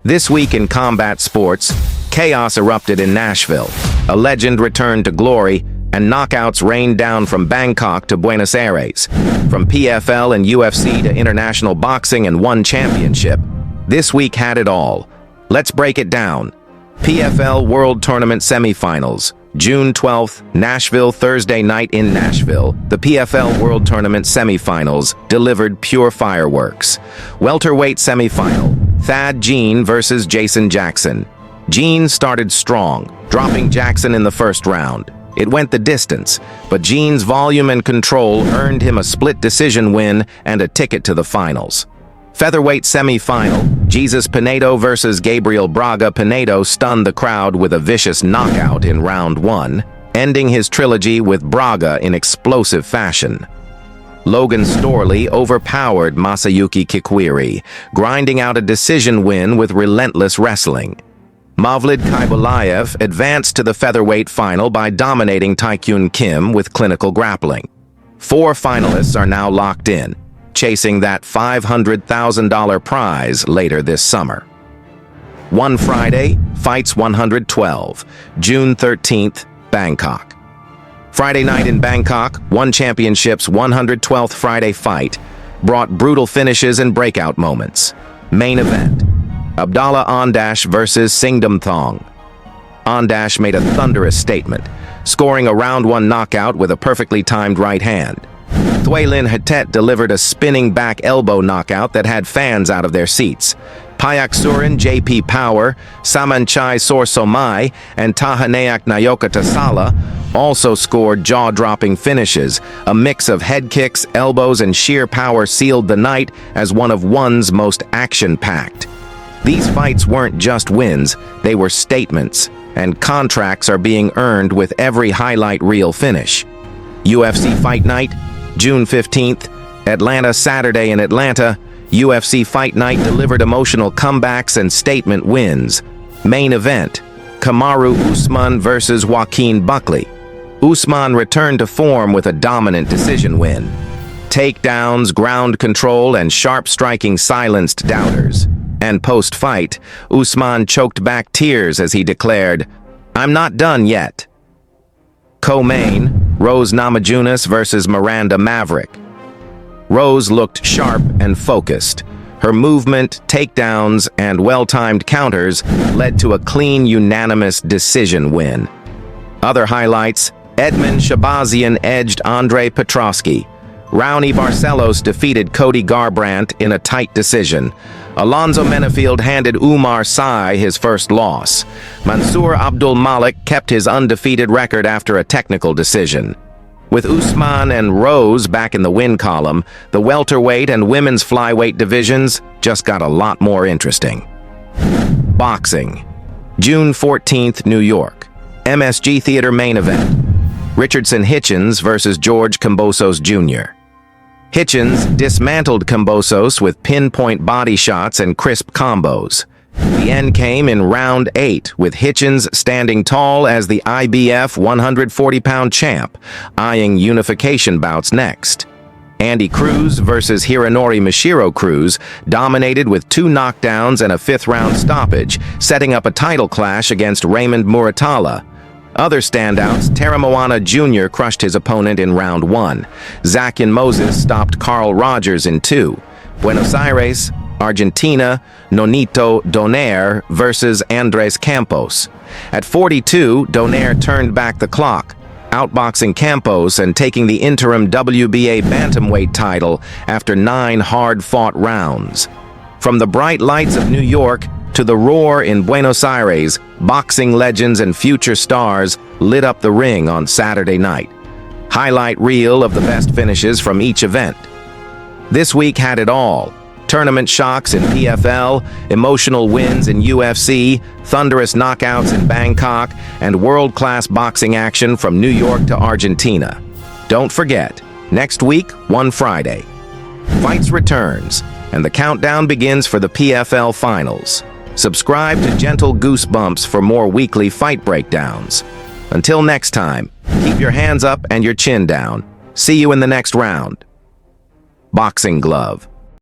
This week in combat sports, chaos erupted in Nashville. A legend returned to glory, and knockouts rained down from Bangkok to Buenos Aires. From PFL and UFC to international boxing and one championship, this week had it all. Let's break it down. PFL World Tournament Semifinals, June 12th, Nashville, Thursday night in Nashville. The PFL World Tournament Semifinals delivered pure fireworks. Welterweight semifinal, Thad Gene versus Jason Jackson. Gene started strong, dropping Jackson in the first round. It went the distance, but Gene's volume and control earned him a split decision win and a ticket to the finals. Featherweight semi-final, Jesus Pinedo versus Gabriel Braga. Pinedo stunned the crowd with a vicious knockout in round one, ending his trilogy with Braga in explosive fashion. Logan Storley overpowered Masayuki Kikwiri, grinding out a decision win with relentless wrestling. Mavlid Khaibulaev advanced to the featherweight final by dominating Taekyun Kim with clinical grappling. 4 finalists are now locked in, chasing that $500,000 prize later this summer. One Friday, Fights 112, June 13th, Bangkok. Friday night in Bangkok, One Championship's 112th Friday fight brought brutal finishes and breakout moments. Main event, Abdallah Ondash versus Singdom Thong. Ondash made a thunderous statement, scoring a round 1 knockout with a perfectly timed right hand. Thuaylin Hatet delivered a spinning back elbow knockout that had fans out of their seats. Payak Surin, JP Power, Samanchai Sorsomai, and Tahaneak Nayoka Tasala also scored jaw-dropping finishes. A mix of head kicks, elbows, and sheer power sealed the night as one of ONE's most action-packed. These fights weren't just wins, they were statements, and contracts are being earned with every highlight reel finish. UFC Fight Night, June 15th, Atlanta. Saturday in Atlanta, UFC Fight Night delivered emotional comebacks and statement wins. Main event, Kamaru Usman versus Joaquin Buckley. Usman returned to form with a dominant decision win. Takedowns, ground control, and sharp striking silenced doubters. And post-fight, Usman choked back tears as he declared, "I'm not done yet." Co-main, Rose Namajunas versus Miranda Maverick. Rose looked sharp and focused. Her movement, takedowns, and well-timed counters led to a clean, unanimous decision win. Other highlights, Edmund Shabazian edged Andre Petrosky. Raoni Barcelos defeated Cody Garbrandt in a tight decision. Alonzo Menefield handed Umar Sy his first loss. Mansour Abdul Malik kept his undefeated record after a technical decision. With Usman and Rose back in the win column, the welterweight and women's flyweight divisions just got a lot more interesting. Boxing. June 14th, New York. MSG Theater main event. Richardson Hitchens versus George Kambosos Jr. Hitchens dismantled Kambosos with pinpoint body shots and crisp combos. The end came in round 8, with Hitchens standing tall as the IBF 140-pound champ, eyeing unification bouts next. Andy Cruz versus Hironori Mashiro. Cruz dominated with 2 knockdowns and a 5th-round stoppage, setting up a title clash against Raymond Muratalla. Other standouts, Teramoana Jr. crushed his opponent in round 1. Zakian Moses stopped Carl Rogers in 2. Buenos Aires, Argentina, Nonito Donaire versus Andres Campos. At 42, Donaire turned back the clock, outboxing Campos and taking the interim WBA bantamweight title after 9 hard-fought rounds. From the bright lights of New York to the roar in Buenos Aires, boxing legends and future stars lit up the ring on Saturday night. Highlight reel of the best finishes from each event. This week had it all. Tournament shocks in PFL, emotional wins in UFC, thunderous knockouts in Bangkok, and world-class boxing action from New York to Argentina. Don't forget, next week, One Friday. Fights returns, and the countdown begins for the PFL Finals. Subscribe to Gentle Goosebumps for more weekly fight breakdowns. Until next time, keep your hands up and your chin down. See you in the next round. Boxing Glove.